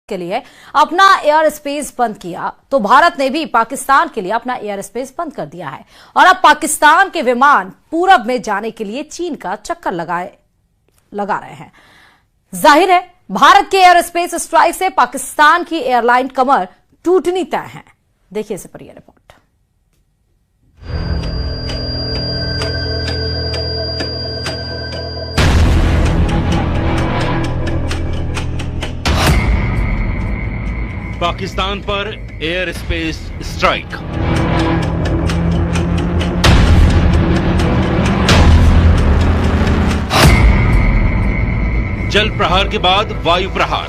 के लिए अपना एयर स्पेस बंद किया तो भारत ने भी पाकिस्तान के लिए अपना एयर स्पेस बंद कर दिया है और अब पाकिस्तान के विमान पूरब में जाने के लिए चीन का चक्कर लगा रहे हैं। जाहिर है भारत के एयर स्पेस स्ट्राइक से पाकिस्तान की एयरलाइन कमर टूटनी तय है। देखिए इस पर यह रिपोर्ट। पाकिस्तान पर एयर स्पेस स्ट्राइक। जल प्रहार के बाद वायु प्रहार।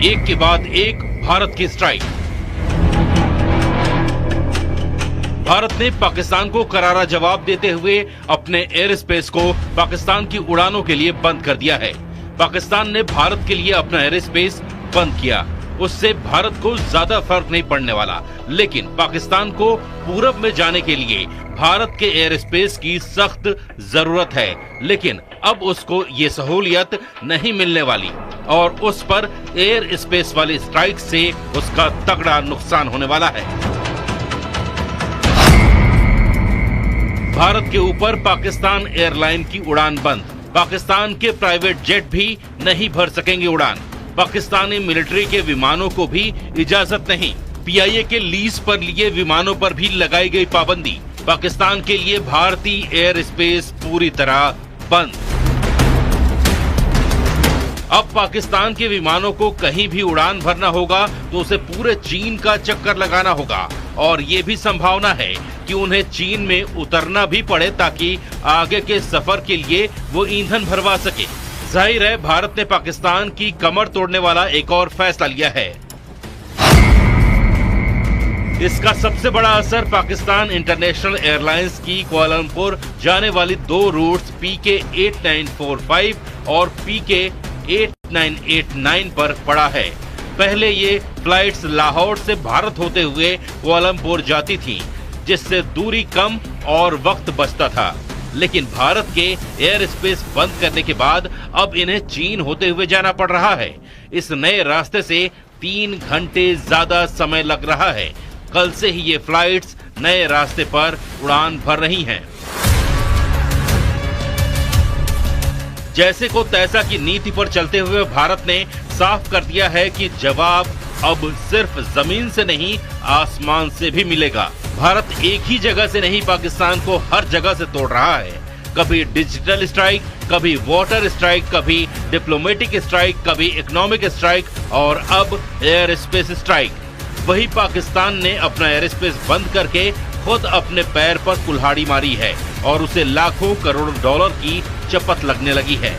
एक के बाद एक भारत की स्ट्राइक। भारत ने पाकिस्तान को करारा जवाब देते हुए अपने एयर स्पेस को पाकिस्तान की उड़ानों के लिए बंद कर दिया है। पाकिस्तान ने भारत के लिए अपना एयर स्पेस बंद किया, उससे भारत को ज्यादा फर्क नहीं पड़ने वाला, लेकिन पाकिस्तान को पूरब में जाने के लिए भारत के एयर स्पेस की सख्त जरूरत है। लेकिन अब उसको ये सहूलियत नहीं मिलने वाली और उस पर एयर स्पेस वाली स्ट्राइक से उसका तगड़ा नुकसान होने वाला है। भारत के ऊपर पाकिस्तान एयरलाइन की उड़ान बंद। पाकिस्तान के प्राइवेट जेट भी नहीं भर सकेंगे उड़ान। पाकिस्तानी मिलिट्री के विमानों को भी इजाजत नहीं। पीआईए के लीज पर लिए विमानों पर भी लगाई गई पाबंदी। पाकिस्तान के लिए भारतीय एयर स्पेस पूरी तरह बंद। अब पाकिस्तान के विमानों को कहीं भी उड़ान भरना होगा तो उसे पूरे चीन का चक्कर लगाना होगा और ये भी संभावना है कि उन्हें चीन में उतरना भी पड़े ताकि आगे के सफर के लिए वो ईंधन भरवा सके। जाहिर है भारत ने पाकिस्तान की कमर तोड़ने वाला एक और फैसला लिया है। इसका सबसे बड़ा असर पाकिस्तान इंटरनेशनल एयरलाइंस की कुआलालंपुर जाने वाली दो रूट्स PK 8945 और PK 8989 पर पड़ा है। पहले ये फ्लाइट्स लाहौर से भारत होते हुए कुआलालंपुर जाती थीं, जिससे दूरी कम और वक्त बचता था। लेकिन भारत के एयर स्पेस बंद करने के बाद अब इन्हें चीन होते हुए जाना पड़ रहा है। इस नए रास्ते से 3 घंटे ज्यादा समय लग रहा है। कल से ही ये फ्लाइट्स नए रास्ते पर उड़ान भर रही हैं। जैसे को तैसा की नीति पर चलते हुए भारत ने साफ कर दिया है कि जवाब अब सिर्फ जमीन से नहीं आसमान से भी मिलेगा। भारत एक ही जगह से नहीं पाकिस्तान को हर जगह से तोड़ रहा है। कभी डिजिटल स्ट्राइक, कभी वाटर स्ट्राइक, कभी डिप्लोमेटिक स्ट्राइक, कभी इकोनॉमिक स्ट्राइक और अब एयर स्पेस स्ट्राइक। वही पाकिस्तान ने अपना एयर स्पेस बंद करके खुद अपने पैर पर कुल्हाड़ी मारी है और उसे लाखों करोड़ डॉलर की चपत लगने लगी है।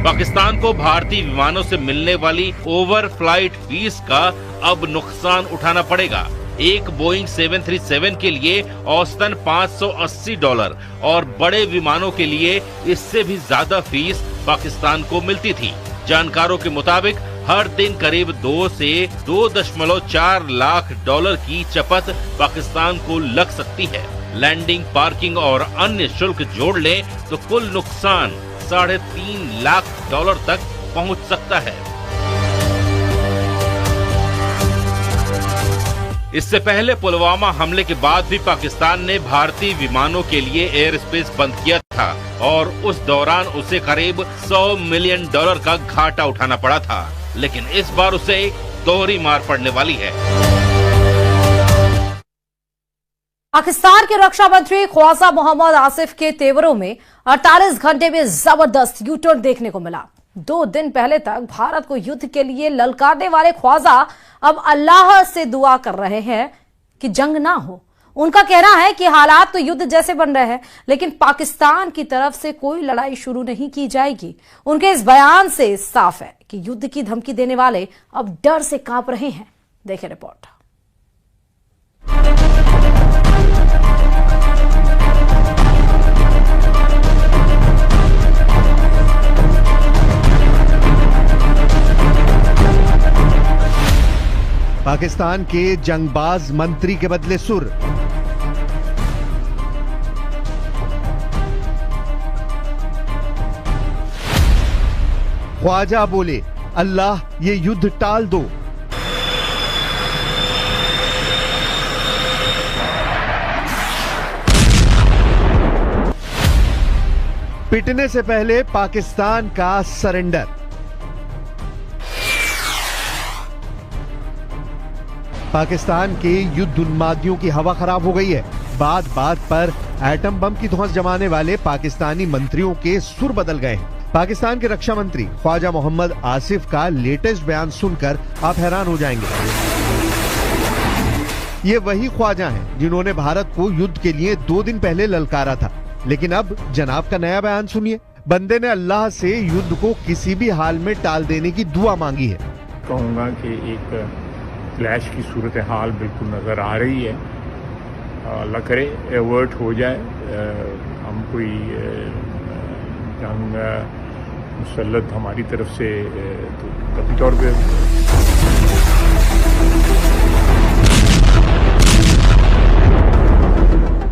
पाकिस्तान को भारतीय विमानों से मिलने वाली ओवर फ्लाइट फीस का अब नुकसान उठाना पड़ेगा। एक बोइंग 737 के लिए औसतन $580 और बड़े विमानों के लिए इससे भी ज्यादा फीस पाकिस्तान को मिलती थी। जानकारों के मुताबिक हर दिन करीब 2 से 2.4 लाख डॉलर की चपत पाकिस्तान को लग सकती है। लैंडिंग, पार्किंग और अन्य शुल्क जोड़ लें तो कुल नुकसान $3.5 लाख तक पहुंच सकता है। इससे पहले पुलवामा हमले के बाद भी पाकिस्तान ने भारतीय विमानों के लिए एयर स्पेस बंद किया था और उस दौरान उसे करीब $100 मिलियन का घाटा उठाना पड़ा था। लेकिन इस बार उसे दोहरी मार पड़ने वाली है। पाकिस्तान के रक्षा मंत्री ख्वाजा मोहम्मद आसिफ के तेवरों में 48 घंटे में जबरदस्त यूटर्न देखने को मिला। 2 दिन पहले तक भारत को युद्ध के लिए ललकारने वाले ख्वाजा अब अल्लाह से दुआ कर रहे हैं कि जंग ना हो। उनका कहना है कि हालात तो युद्ध जैसे बन रहे हैं, लेकिन पाकिस्तान की तरफ से कोई लड़ाई शुरू नहीं की जाएगी। उनके इस बयान से साफ है कि युद्ध की धमकी देने वाले अब डर से कांप रहे हैं। देखिए रिपोर्ट। पाकिस्तान के जंगबाज मंत्री के बदले सुर। ख्वाजा बोले, अल्लाह ये युद्ध टाल दो। पिटने से पहले पाकिस्तान का सरेंडर। पाकिस्तान के युद्ध उन्मादियों की हवा खराब हो गई है। बात बात पर एटम बम की धौंस जमाने वाले पाकिस्तानी मंत्रियों के सुर बदल गए हैं। पाकिस्तान के रक्षा मंत्री ख्वाजा मोहम्मद आसिफ का लेटेस्ट बयान सुनकर आप हैरान हो जाएंगे। ये वही ख्वाजा हैं जिन्होंने भारत को युद्ध के लिए 2 दिन पहले ललकारा था, लेकिन अब जनाब का नया बयान सुनिए। बंदे ने अल्लाह से युद्ध को किसी भी हाल में टाल देने की दुआ मांगी है। कहूँगा कि एक क्लैश की सूरत हाल बिल्कुल नज़र आ रही है। अल्लाह करे एवर्ट हो जाए, हम कोई जंग मुसल्लत हमारी तरफ से तो कभी तौर पे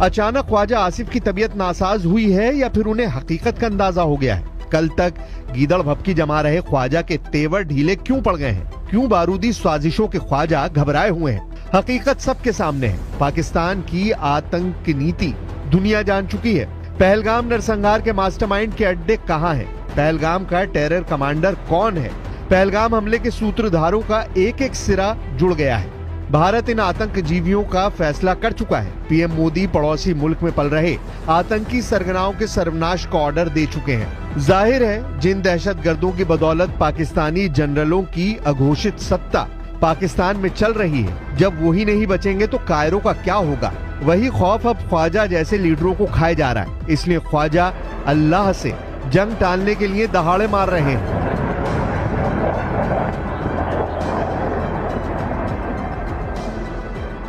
अचानक ख्वाजा आसिफ की तबीयत नासाज हुई है या फिर उन्हें हकीकत का अंदाजा हो गया है? कल तक गीदड़ भभकी जमा रहे ख्वाजा के तेवर ढीले क्यों पड़ गए हैं? क्यों बारूदी साजिशों के ख्वाजा घबराए हुए हैं? हकीकत सबके सामने है। पाकिस्तान की आतंक नीति दुनिया जान चुकी है। पहलगाम नरसंहार के मास्टरमाइंड के अड्डे कहाँ हैं? पहलगाम का टेरर कमांडर कौन है? पहलगाम हमले के सूत्रधारों का एक एक सिरा जुड़ गया है। भारत इन आतंकजीवियों का फैसला कर चुका है। पीएम मोदी पड़ोसी मुल्क में पल रहे आतंकी सरगनाओं के सर्वनाश का ऑर्डर दे चुके हैं। जाहिर है जिन दहशतगर्दों की बदौलत पाकिस्तानी जनरलों की अघोषित सत्ता पाकिस्तान में चल रही है, जब वही नहीं बचेंगे तो कायरों का क्या होगा? वही खौफ अब ख्वाजा जैसे लीडरों को खाए जा रहा है। इसलिए ख्वाजा अल्लाह से जंग टालने के लिए दहाड़े मार रहे हैं।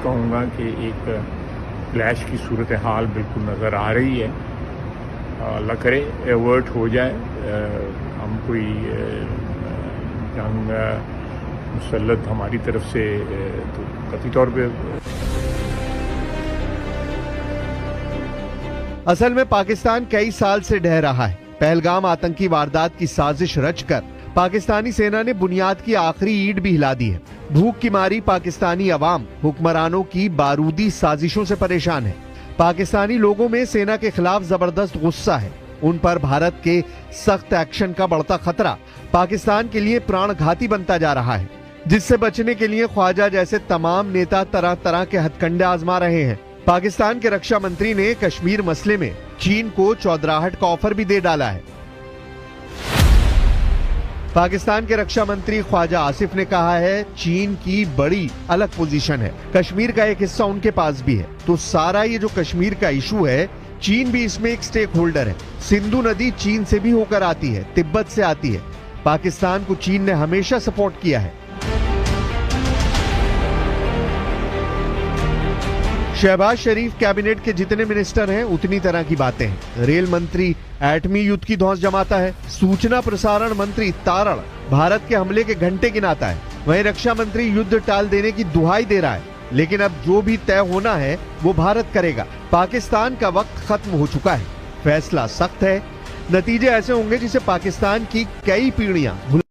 कहूँगा कि एक क्लैश की सूरत हाल बिल्कुल नज़र आ रही है। अल्लाह करे एवर्ट हो जाए, हम कोई जंग मुसल्लत हमारी तरफ से तो कतई तौर पे। असल में पाकिस्तान कई साल से ढह रहा है। पहलगाम आतंकी वारदात की साजिश रचकर पाकिस्तानी सेना ने बुनियाद की आखिरी ईंट भी हिला दी है। भूख की मारी पाकिस्तानी अवाम हुक्मरानों की बारूदी साजिशों से परेशान है। पाकिस्तानी लोगों में सेना के खिलाफ जबरदस्त गुस्सा है। उन पर भारत के सख्त एक्शन का बढ़ता खतरा पाकिस्तान के लिए प्राणघाती बनता जा रहा है, जिससे बचने के लिए ख्वाजा जैसे तमाम नेता तरह तरह के हथकंडे आजमा रहे हैं। पाकिस्तान के रक्षा मंत्री ने कश्मीर मसले में चीन को चौधराहट का ऑफर भी दे डाला है। पाकिस्तान के रक्षा मंत्री ख्वाजा आसिफ ने कहा है चीन की बड़ी अलग पोजीशन है, कश्मीर का एक हिस्सा उनके पास भी है, तो सारा ये जो कश्मीर का इशू है चीन भी इसमें एक स्टेक होल्डर है। सिंधु नदी चीन से भी होकर आती है, तिब्बत से आती है। पाकिस्तान को चीन ने हमेशा सपोर्ट किया है। शहबाज शरीफ कैबिनेट के जितने मिनिस्टर हैं उतनी तरह की बातें हैं। रेल मंत्री एटमी युद्ध की धौंस जमाता है। सूचना प्रसारण मंत्री तारण भारत के हमले के घंटे गिनाता है। वहीं रक्षा मंत्री युद्ध टाल देने की दुहाई दे रहा है। लेकिन अब जो भी तय होना है वो भारत करेगा। पाकिस्तान का वक्त खत्म हो चुका है। फैसला सख्त है। नतीजे ऐसे होंगे जिसे पाकिस्तान की कई पीढ़ियां